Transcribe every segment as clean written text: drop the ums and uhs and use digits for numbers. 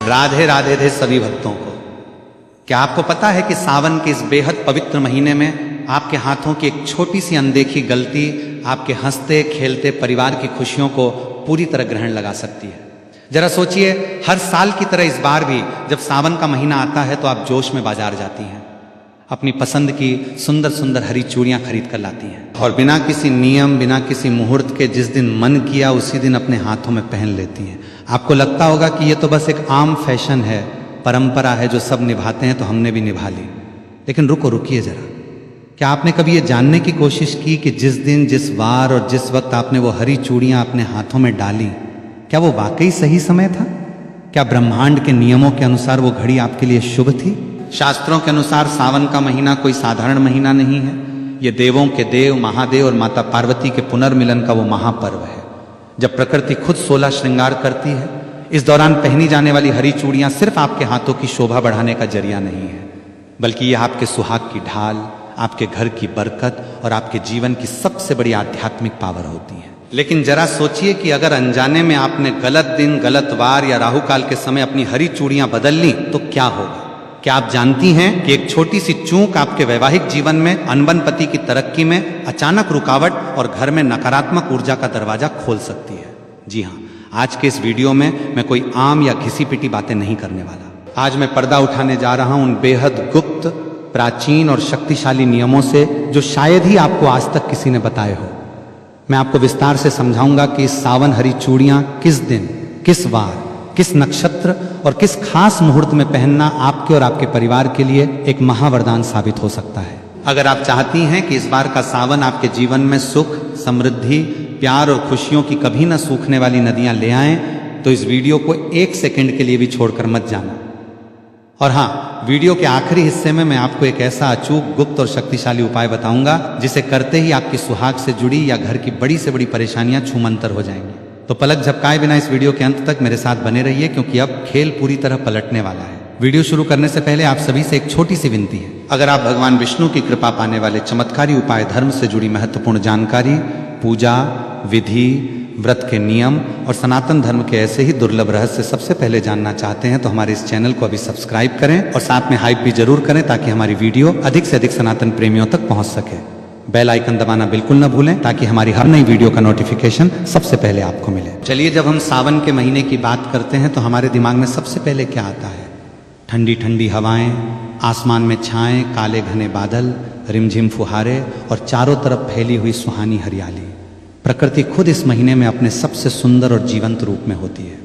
राधे राधे थे सभी भक्तों को। क्या आपको पता है कि सावन के इस बेहद पवित्र महीने में आपके हाथों की एक छोटी सी अनदेखी गलती आपके हंसते खेलते परिवार की खुशियों को पूरी तरह ग्रहण लगा सकती है। जरा सोचिए, हर साल की तरह इस बार भी जब सावन का महीना आता है तो आप जोश में बाजार जाती हैं, अपनी पसंद की सुंदर सुंदर हरी चूड़ियां खरीद कर लाती हैं और बिना किसी नियम, बिना किसी मुहूर्त के जिस दिन मन किया उसी दिन अपने हाथों में पहन लेती हैं। आपको लगता होगा कि ये तो बस एक आम फैशन है, परंपरा है जो सब निभाते हैं तो हमने भी निभा ली। लेकिन रुकिए जरा, क्या आपने कभी ये जानने की कोशिश की कि जिस दिन, जिस वार और जिस वक्त आपने वो हरी चूड़ियां अपने हाथों में डाली, क्या वो वाकई सही समय था? क्या ब्रह्मांड के नियमों के अनुसार वो घड़ी आपके लिए शुभ थी? शास्त्रों के अनुसार सावन का महीना कोई साधारण महीना नहीं है। ये देवों के देव महादेव और माता पार्वती के पुनर्मिलन का वो महापर्व है, जब प्रकृति खुद 16 श्रृंगार करती है। इस दौरान पहनी जाने वाली हरी चूड़ियां सिर्फ आपके हाथों की शोभा बढ़ाने का जरिया नहीं है, बल्कि यह आपके सुहाग की ढाल, आपके घर की बरकत और आपके जीवन की सबसे बड़ी आध्यात्मिक पावर होती है। लेकिन जरा सोचिए कि अगर अनजाने में आपने गलत दिन, गलत वार या राहु काल के समय अपनी हरी चूड़ियां बदल ली तो क्या होगा? क्या आप जानती हैं कि एक छोटी सी चूक आपके वैवाहिक जीवन में, अनबन पति की तरक्की में अचानक रुकावट और घर में नकारात्मक ऊर्जा का दरवाजा खोल सकती है? जी हाँ, आज के इस वीडियो में मैं कोई आम या घिसी पिटी बातें नहीं करने वाला। आज मैं पर्दा उठाने जा रहा हूं उन बेहद गुप्त, प्राचीन और शक्तिशाली नियमों से जो शायद ही आपको आज तक किसी ने बताए हो। मैं आपको विस्तार से समझाऊंगा कि इस सावन हरी चूड़ियां किस दिन, किस वार, किस नक्षत्र और किस खास मुहूर्त में पहनना आपके और आपके परिवार के लिए एक महावरदान साबित हो सकता है। अगर आप चाहती हैं कि इस बार का सावन आपके जीवन में सुख, समृद्धि, प्यार और खुशियों की कभी न सूखने वाली नदियां ले आएं, तो इस वीडियो को 1 सेकंड के लिए भी छोड़कर मत जाना। और हाँ, वीडियो के आखिरी हिस्से में मैं आपको एक ऐसा अचूक, गुप्त और शक्तिशाली उपाय बताऊंगा जिसे करते ही आपकी सुहाग से जुड़ी या घर की बड़ी से बड़ी परेशानियां छूमंतर हो जाएंगी। तो पलक झपकाए बिना इस वीडियो के अंत तक मेरे साथ बने रहिए, क्योंकि अब खेल पूरी तरह पलटने वाला है। वीडियो शुरू करने से पहले आप सभी से एक छोटी सी विनती है। अगर आप भगवान विष्णु की कृपा पाने वाले चमत्कारी उपाय, धर्म से जुड़ी महत्वपूर्ण जानकारी, पूजा विधि, व्रत के नियम और सनातन धर्म के ऐसे ही दुर्लभ रहस्य सबसे पहले जानना चाहते हैं तो हमारे इस चैनल को अभी सब्सक्राइब करें और साथ में हाइप भी जरूर करें, ताकि हमारी वीडियो अधिक से अधिक सनातन प्रेमियों तक पहुंच सके। बेल आइकन दबाना बिल्कुल न भूलें, ताकि हमारी हर नई वीडियो का नोटिफिकेशन सबसे पहले आपको मिले। चलिए, जब हम सावन के महीने की बात करते हैं तो हमारे दिमाग में सबसे पहले क्या आता है? ठंडी ठंडी हवाएं, आसमान में छाएं, काले घने बादल, रिमझिम फुहारे और चारों तरफ फैली हुई सुहानी हरियाली। प्रकृति खुद इस महीने में अपने सबसे सुंदर और जीवंत रूप में होती है।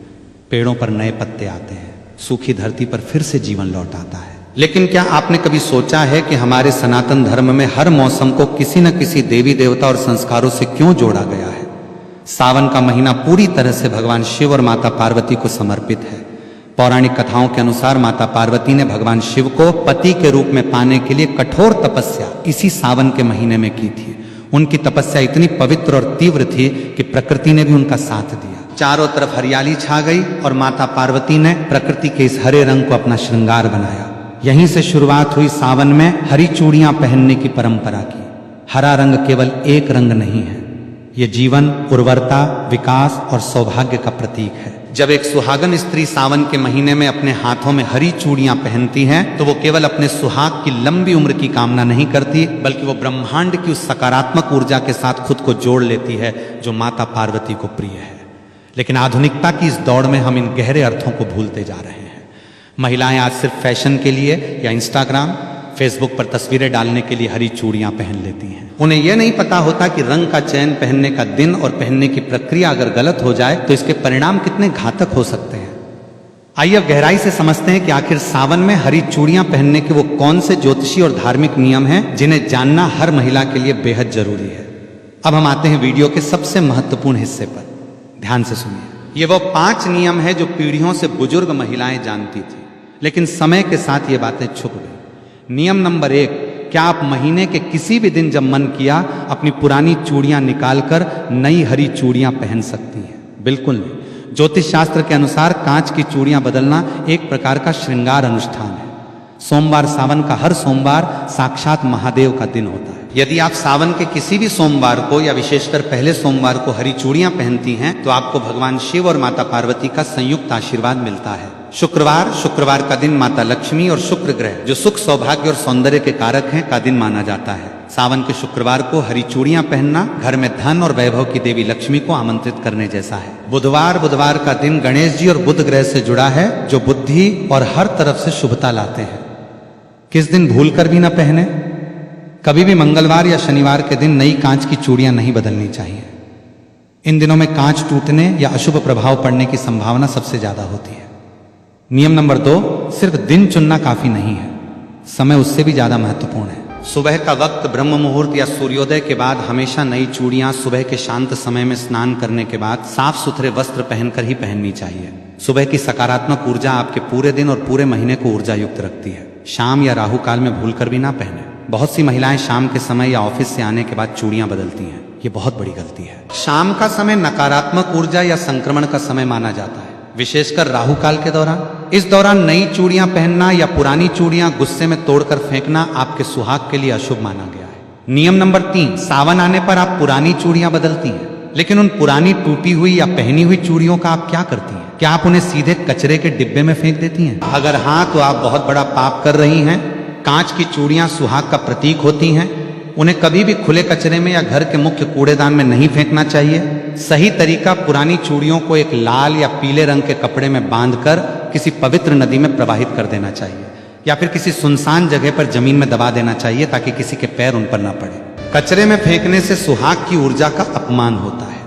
पेड़ों पर नए पत्ते आते हैं, सूखी धरती पर फिर से जीवन लौट आता है। लेकिन क्या आपने कभी सोचा है कि हमारे सनातन धर्म में हर मौसम को किसी न किसी देवी देवता और संस्कारों से क्यों जोड़ा गया है? सावन का महीना पूरी तरह से भगवान शिव और माता पार्वती को समर्पित है। पौराणिक कथाओं के अनुसार माता पार्वती ने भगवान शिव को पति के रूप में पाने के लिए कठोर तपस्या इसी सावन के महीने में की थी। उनकी तपस्या इतनी पवित्र और तीव्र थी कि प्रकृति ने भी उनका साथ दिया। चारों तरफ हरियाली छा गई और माता पार्वती ने प्रकृति के इस हरे रंग को अपना श्रृंगार बनाया। यहीं से शुरुआत हुई सावन में हरी चूड़ियां पहनने की परंपरा की। हरा रंग केवल एक रंग नहीं है, ये जीवन, उर्वरता, विकास और सौभाग्य का प्रतीक है। जब एक सुहागन स्त्री सावन के महीने में अपने हाथों में हरी चूड़ियां पहनती हैं तो वो केवल अपने सुहाग की लंबी उम्र की कामना नहीं करती, बल्कि वो ब्रह्मांड की उस सकारात्मक ऊर्जा के साथ खुद को जोड़ लेती है जो माता पार्वती को प्रिय है। लेकिन आधुनिकता की इस दौड़ में हम इन गहरे अर्थों को भूलते जा रहे हैं। महिलाएं आज सिर्फ फैशन के लिए या इंस्टाग्राम, फेसबुक पर तस्वीरें डालने के लिए हरी चूड़ियां पहन लेती हैं। उन्हें यह नहीं पता होता कि रंग का चयन, पहनने का दिन और पहनने की प्रक्रिया अगर गलत हो जाए तो इसके परिणाम कितने घातक हो सकते हैं। आइए अब गहराई से समझते हैं कि आखिर सावन में हरी चूड़ियां पहनने के वो कौन से ज्योतिषी और धार्मिक नियम हैं जिन्हें जानना हर महिला के लिए बेहद जरूरी है। अब हम आते हैं वीडियो के सबसे महत्वपूर्ण हिस्से पर। ध्यान से सुनिए। ये वो 5 नियम है जो पीढ़ियों से बुजुर्ग महिलाएं जानती थी, लेकिन समय के साथ ये बातें छुप गई। नियम नंबर 1, क्या आप महीने के किसी भी दिन जब मन किया अपनी पुरानी चूड़ियां निकालकर नई हरी चूड़ियां पहन सकती हैं? बिल्कुल नहीं। ज्योतिष शास्त्र के अनुसार कांच की चूड़ियां बदलना एक प्रकार का श्रृंगार अनुष्ठान है। सोमवार, सावन का हर सोमवार साक्षात महादेव का दिन होता है। यदि आप सावन के किसी भी सोमवार को या विशेषकर पहले सोमवार को हरी चूड़ियां पहनती हैं तो आपको भगवान शिव और माता पार्वती का संयुक्त आशीर्वाद मिलता है। शुक्रवार का दिन माता लक्ष्मी और शुक्र ग्रह जो सुख सौभाग्य और सौंदर्य के कारक हैं का दिन माना जाता है। सावन के शुक्रवार को हरी चूड़ियां पहनना घर में धन और वैभव की देवी लक्ष्मी को आमंत्रित करने जैसा है। बुधवार का दिन गणेश जी और बुध ग्रह से जुड़ा है जो बुद्धि और हर तरफ से शुभता लाते हैं। किस दिन भूलकर भी न पहने। कभी भी मंगलवार या शनिवार के दिन नई कांच की चूड़ियां नहीं बदलनी चाहिए। इन दिनों में कांच टूटने या अशुभ प्रभाव पड़ने की संभावना सबसे ज्यादा होती है। नियम नंबर 2, सिर्फ दिन चुनना काफी नहीं है, समय उससे भी ज्यादा महत्वपूर्ण है। सुबह का वक्त ब्रह्म मुहूर्त या सूर्योदय के बाद हमेशा नई चूड़ियां सुबह के शांत समय में स्नान करने के बाद साफ सुथरे वस्त्र पहनकर ही पहननी चाहिए। सुबह की सकारात्मक ऊर्जा आपके पूरे दिन और पूरे महीने को ऊर्जा युक्त रखती है। शाम या राहु काल में भूलकर भी ना पहने। बहुत सी महिलाएं शाम के समय या ऑफिस से आने के बाद चूड़ियां बदलती हैं, ये बहुत बड़ी गलती है। शाम का समय नकारात्मक ऊर्जा या संक्रमण का समय माना जाता है, विशेषकर राहु काल के दौरान। इस दौरान नई चूड़ियां पहनना या पुरानी चूड़ियां गुस्से में तोड़कर फेंकना आपके सुहाग के लिए अशुभ माना गया है। नियम नंबर 3, सावन आने पर आप पुरानी चूड़ियां बदलती हैं, लेकिन उन पुरानी टूटी हुई या पहनी हुई चूड़ियों का आप क्या करती हैं? क्या आप उन्हें सीधे कचरे के डिब्बे में फेंक देती हैं? अगर हाँ तो आप बहुत बड़ा पाप कर रही हैं। कांच की चूड़ियां सुहाग का प्रतीक होती हैं, उन्हें कभी भी खुले कचरे में या घर के मुख्य कूड़ेदान में नहीं फेंकना चाहिए। सही तरीका पुरानी चूड़ियों को एक लाल या पीले रंग के कपड़े में बांधकर किसी पवित्र नदी में प्रवाहित कर देना चाहिए या फिर किसी सुनसान जगह पर जमीन में दबा देना चाहिए ताकि किसी के पैर उन पर न पड़े। कचरे में फेंकने से सुहाग की ऊर्जा का अपमान होता है।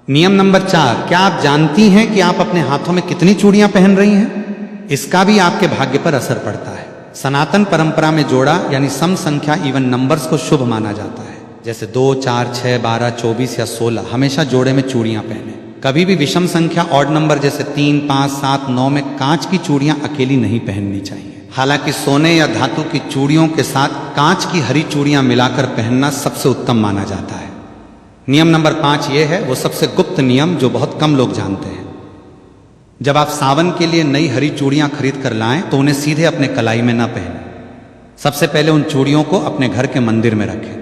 नियम नंबर 4, क्या आप जानती हैं कि आप अपने हाथों में कितनी चूड़ियां पहन रही हैं? इसका भी आपके भाग्य पर असर पड़ता है। सनातन परंपरा में जोड़ा यानी सम संख्या इवन नंबर्स को शुभ माना जाता है, जैसे 2, 4, 6, 12, 24 या 16 हमेशा जोड़े में चूड़ियां पहने। कभी भी विषम संख्या ऑड नंबर जैसे 3, 5, 7, 9 में कांच की चूड़ियां अकेली नहीं पहननी चाहिए। हालांकि सोने या धातु की चूड़ियों के साथ कांच की हरी चूड़ियां मिलाकर पहनना सबसे उत्तम माना जाता है। नियम नंबर 5 ये है वो सबसे गुप्त नियम जो बहुत कम लोग जानते हैं। जब आप सावन के लिए नई हरी चूड़ियां खरीद कर लाएं तो उन्हें सीधे अपने कलाई में न पहनें। सबसे पहले उन चूड़ियों को अपने घर के मंदिर में रखें।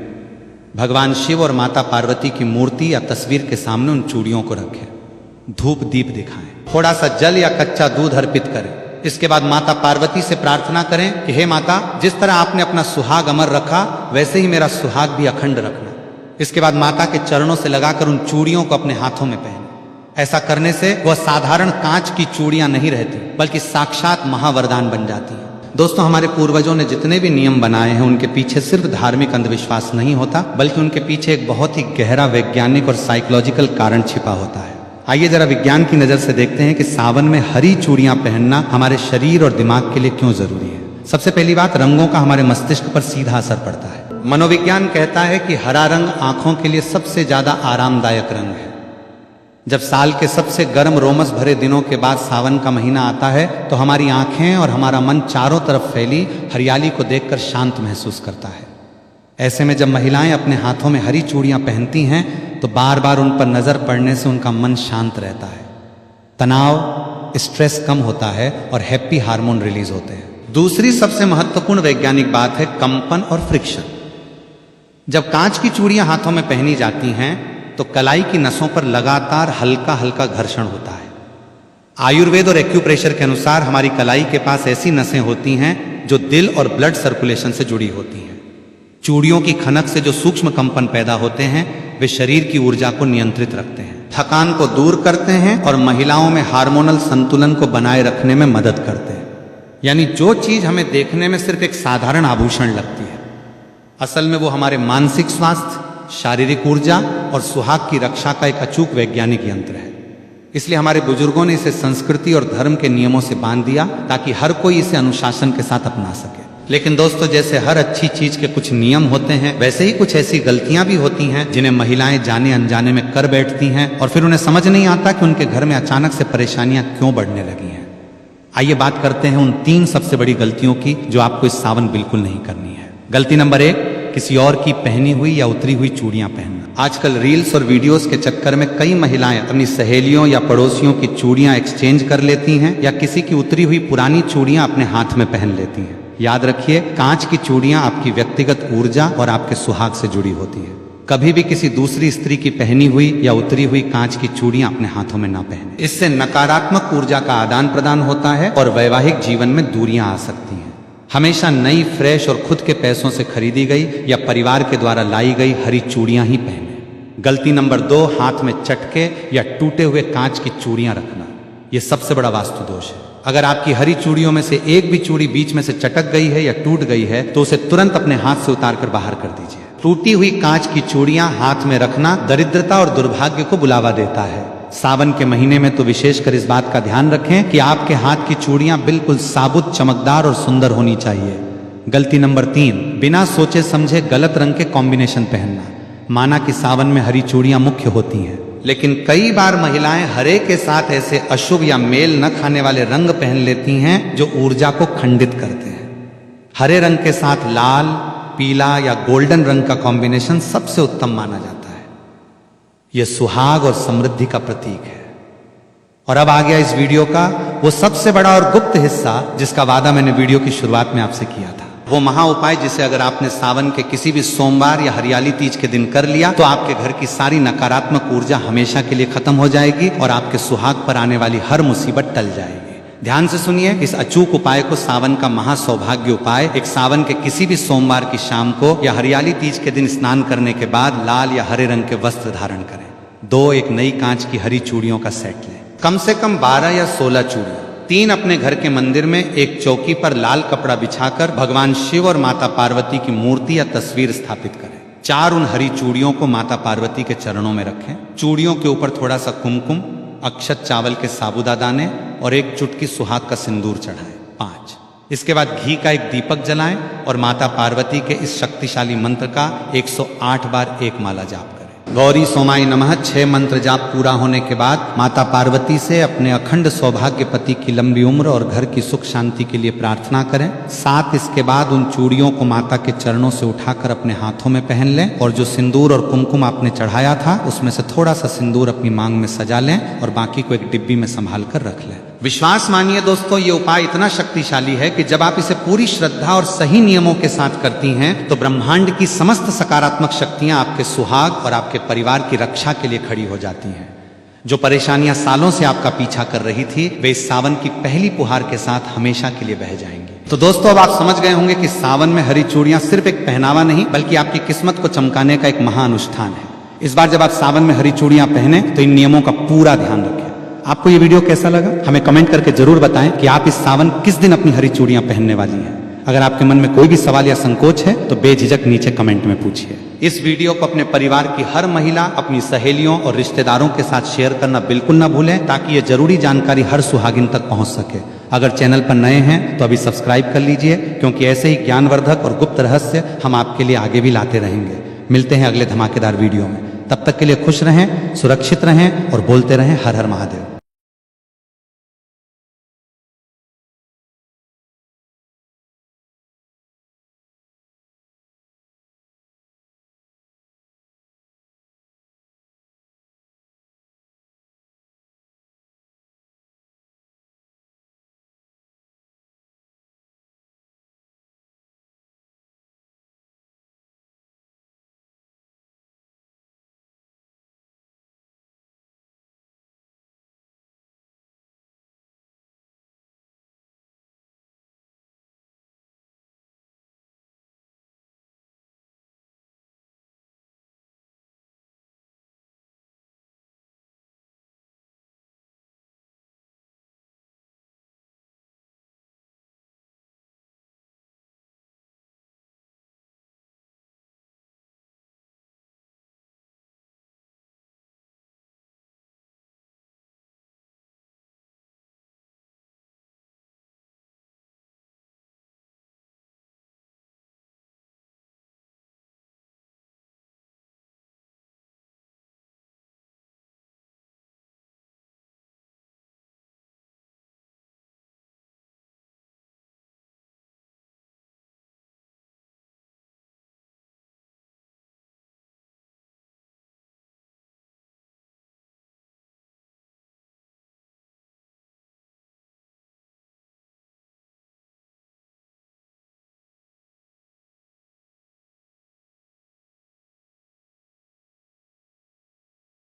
भगवान शिव और माता पार्वती की मूर्ति या तस्वीर के सामने उन चूड़ियों को रखें। धूप दीप दिखाएं, थोड़ा सा जल या कच्चा दूध अर्पित करें। इसके बाद माता पार्वती से प्रार्थना करें कि हे माता, जिस तरह आपने अपना सुहाग अमर रखा वैसे ही मेरा सुहाग भी अखंड रखना। इसके बाद माता के चरणों से लगाकर उन चूड़ियों को अपने हाथों में पहने। ऐसा करने से वह साधारण कांच की चूड़ियां नहीं रहती बल्कि साक्षात महावरदान बन जाती हैं। दोस्तों, हमारे पूर्वजों ने जितने भी नियम बनाए हैं उनके पीछे सिर्फ धार्मिक अंधविश्वास नहीं होता बल्कि उनके पीछे एक बहुत ही गहरा वैज्ञानिक और साइकोलॉजिकल कारण छिपा होता है। आइए जरा विज्ञान की नजर से देखते हैं कि सावन में हरी चूड़ियां पहनना हमारे शरीर और दिमाग के लिए क्यों जरूरी है। सबसे पहली बात, रंगों का हमारे मस्तिष्क पर सीधा असर पड़ता है। मनोविज्ञान कहता है कि हरा रंग आंखों के लिए सबसे ज्यादा आरामदायक रंग है। जब साल के सबसे गर्म रोमस भरे दिनों के बाद सावन का महीना आता है तो हमारी आंखें और हमारा मन चारों तरफ फैली हरियाली को देखकर शांत महसूस करता है। ऐसे में जब महिलाएं अपने हाथों में हरी चूड़ियां पहनती हैं तो बार बार उन पर नजर पड़ने से उनका मन शांत रहता है, तनाव, स्ट्रेस कम होता है और हैप्पी हार्मोन रिलीज होते हैं। दूसरी सबसे महत्वपूर्ण वैज्ञानिक बात है कंपन और फ्रिक्शन। जब कांच की चूड़ियां हाथों में पहनी जाती हैं तो कलाई की नसों पर लगातार हल्का हल्का घर्षण होता है। आयुर्वेद और एक्यूप्रेशर के अनुसार हमारी कलाई के पास ऐसी नसें होती हैं जो दिल और ब्लड सर्कुलेशन से जुड़ी होती हैं। चूड़ियों की खनक से जो सूक्ष्म कंपन पैदा होते हैं वे शरीर की ऊर्जा को नियंत्रित रखते हैं, थकान को दूर करते हैं और महिलाओं में हार्मोनल संतुलन को बनाए रखने में मदद करते हैं। यानी जो चीज हमें देखने में सिर्फ एक साधारण आभूषण लगती है, असल में वो हमारे मानसिक स्वास्थ्य, शारीरिक ऊर्जा और सुहाग की रक्षा का एक अचूक वैज्ञानिक यंत्र है। इसलिए हमारे बुजुर्गों ने इसे संस्कृति और धर्म के नियमों से बांध दिया ताकि हर कोई इसे अनुशासन के साथ अपना सके। लेकिन दोस्तों, जैसे हर अच्छी चीज के कुछ नियम होते हैं वैसे ही कुछ ऐसी गलतियां भी होती हैं जिन्हें महिलाएं जाने अनजाने में कर बैठती हैं और फिर उन्हें समझ नहीं आता कि उनके घर में अचानक से परेशानियां क्यों बढ़ने लगी हैं। आइए बात करते हैं उन 3 सबसे बड़ी गलतियों की जो आपको इस सावन बिल्कुल नहीं करनी है। गलती नंबर 1, किसी और की पहनी हुई या उतरी हुई चूड़ियां पहनना। आजकल रील्स और वीडियोस के चक्कर में कई महिलाएं अपनी सहेलियों या पड़ोसियों की चूड़ियां एक्सचेंज कर लेती हैं या किसी की उतरी हुई पुरानी चूड़ियां अपने हाथ में पहन लेती हैं। याद रखिए, कांच की चूड़ियां आपकी व्यक्तिगत ऊर्जा और आपके सुहाग से जुड़ी होती है। कभी भी किसी दूसरी स्त्री की पहनी हुई या उतरी हुई कांच की चूड़ियां अपने हाथों में ना पहने। इससे नकारात्मक ऊर्जा का आदान प्रदान होता है और वैवाहिक जीवन में दूरियां आ सकती हैं। हमेशा नई, फ्रेश और खुद के पैसों से खरीदी गई या परिवार के द्वारा लाई गई हरी चूड़ियां ही पहने। गलती नंबर 2, हाथ में चटके या टूटे हुए कांच की चूड़ियां रखना। यह सबसे बड़ा वास्तु दोष है। अगर आपकी हरी चूड़ियों में से एक भी चूड़ी बीच में से चटक गई है या टूट गई है तो उसे तुरंत अपने हाथ से उतार कर बाहर कर दीजिए। टूटी हुई कांच की चूड़ियां हाथ में रखना दरिद्रता और दुर्भाग्य को बुलावा देता है। सावन के महीने में तो विशेषकर इस बात का ध्यान रखें कि आपके हाथ की चूड़ियां बिल्कुल साबुत, चमकदार और सुंदर होनी चाहिए। गलती नंबर 3, बिना सोचे समझे गलत रंग के कॉम्बिनेशन पहनना। माना कि सावन में हरी चूड़ियां मुख्य होती हैं, लेकिन कई बार महिलाएं हरे के साथ ऐसे अशुभ या मेल न खाने वाले रंग पहन लेती हैं जो ऊर्जा को खंडित करते हैं। हरे रंग के साथ लाल, पीला या गोल्डन रंग का कॉम्बिनेशन सबसे उत्तम माना जाता है। यह सुहाग और समृद्धि का प्रतीक है। और अब आ गया इस वीडियो का वो सबसे बड़ा और गुप्त हिस्सा जिसका वादा मैंने वीडियो की शुरुआत में आपसे किया था। वो महा उपाय जिसे अगर आपने सावन के किसी भी सोमवार या हरियाली तीज के दिन कर लिया तो आपके घर की सारी नकारात्मक ऊर्जा हमेशा के लिए खत्म हो जाएगी और आपके सुहाग पर आने वाली हर मुसीबत टल जाएगी। ध्यान से सुनिए, इस अचूक उपाय को सावन का महा सौभाग्य उपाय एक सावन के किसी भी सोमवार की शाम को या हरियाली तीज के दिन स्नान करने के बाद लाल या हरे रंग के वस्त्र धारण करें। 2 एक नई कांच की हरी चूड़ियों का सेट लें, कम से कम 12 या 16 चूड़ियां। 3 अपने घर के मंदिर में एक चौकी पर लाल कपड़ा बिछाकर भगवान शिव और माता पार्वती की मूर्ति या तस्वीर स्थापित करें। 4 उन हरी चूड़ियों को माता पार्वती के चरणों में रखें। चूड़ियों के ऊपर थोड़ा सा कुमकुम, अक्षत चावल के साबूदा दाने और एक चुटकी सुहाग का सिंदूर चढ़ाएं। 5 इसके बाद घी का एक दीपक जलाएं और माता पार्वती के इस शक्तिशाली मंत्र का 108 बार एक माला जाप करें। गौरी सोमाई नमः 6 मंत्र जाप पूरा होने के बाद माता पार्वती से अपने अखंड सौभाग्यपति की लंबी उम्र और घर की सुख शांति के लिए प्रार्थना करें। 7 इसके बाद उन चूड़ियों को माता के चरणों से उठाकर अपने हाथों में पहन लें और जो सिंदूर और कुमकुम आपने चढ़ाया था उसमें से थोड़ा सा सिंदूर अपनी मांग में सजा लें और बाकी को एक डिब्बी में संभाल कर रख लें। विश्वास मानिए दोस्तों, ये उपाय इतना शक्तिशाली है कि जब आप इसे पूरी श्रद्धा और सही नियमों के साथ करती हैं तो ब्रह्मांड की समस्त सकारात्मक शक्तियां आपके सुहाग और आपके परिवार की रक्षा के लिए खड़ी हो जाती हैं। जो परेशानियां सालों से आपका पीछा कर रही थी वे इस सावन की पहली पुहार के साथ हमेशा के लिए बह जाएंगी। तो दोस्तों, अब आप समझ गए होंगे कि सावन में हरी चूड़ियां सिर्फ एक पहनावा नहीं बल्कि आपकी किस्मत को चमकाने का एक महाअनुष्ठान है। इस बार जब आप सावन में हरी चूड़ियां पहने तो इन नियमों का पूरा ध्यान रखें। आपको ये वीडियो कैसा लगा हमें कमेंट करके जरूर बताएं कि आप इस सावन किस दिन अपनी हरी चूड़ियां पहनने वाली हैं। अगर आपके मन में कोई भी सवाल या संकोच है तो बेझिझक नीचे कमेंट में पूछिए। इस वीडियो को अपने परिवार की हर महिला, अपनी सहेलियों और रिश्तेदारों के साथ शेयर करना बिल्कुल ना भूलें ताकि ये जरूरी जानकारी हर सुहागिन तक पहुंच सके। अगर चैनल पर नए हैं तो अभी सब्सक्राइब कर लीजिए क्योंकि ऐसे ही ज्ञानवर्धक और गुप्त रहस्य हम आपके लिए आगे भी लाते रहेंगे। मिलते हैं अगले धमाकेदार वीडियो में। तब तक के लिए खुश रहें, सुरक्षित रहें और बोलते रहें हर हर महादेव।